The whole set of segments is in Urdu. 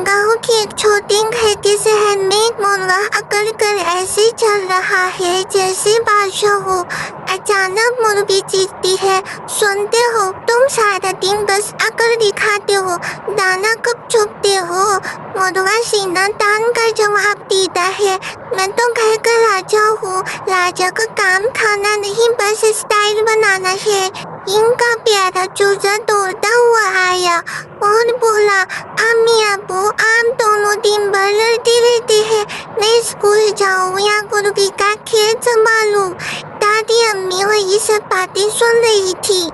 گاؤں کے ایک چھوٹے گھر کے شہر میں ایک مرغا اکڑ کر ایسے چل رہا ہے جیسے بادشاہ ہو۔ اچانک مرغی چیختی ہے، سنتے ہو تم سارا دن بس اکڑ دکھاتے ہو، دانا کب چگتے ہو؟ مرغا سینہ تان کر جواب دیتا ہے، میں تو گھر کا راجا ہوں، راجا کا کام کھانا نہیں بس اسٹائل بنانا ہے۔ ان کا پیارا چوزا دوڑتا ہوا آیا اور بولا، امی ابو آپ دونوں دن بھر لڑتے رہتے ہیں، میں اسکول جاؤں یا مرغی کا کھیت سنبھالوں؟ دادی امی وہی سب باتیں سن رہی تھی۔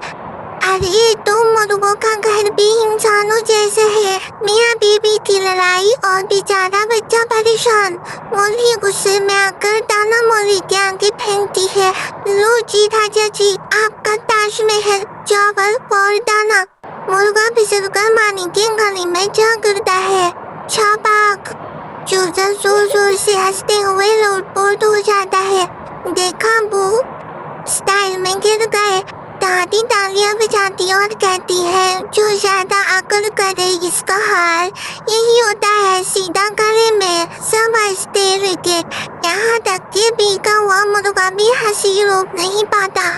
ارے تو مرغوں کا گھر بھی انسانوں جیسا ہے، میاں بیوی کی لڑائی اور بیچارہ بچہ پریشان۔ مرغی غصے میں آ کر دانا مرغی کے آگے پھینکتی ہے، لو جی راجا جی، آپ کا تاج محل، چاول اور دانا۔ مرغا پھسل کر ماں کے گلے میں جا گرتا ہے۔ چھپاک! چوزا زور زور سے ہنستے ہوئے لوٹ پوٹ ہو جاتا ہے۔ دیکھا ابو، اسٹائل میں گر گئے۔ دادی تالیاں بجاتی اور کہتی ہے، جو زیادہ اکڑ کرے اس کا حال یہی ہوتا ہے، سیدھا گلے میں سب ہنستے رہتے، یہاں تک کہ بھیگا ہوا مرغا بھی ہنسی روک نہیں پاتا۔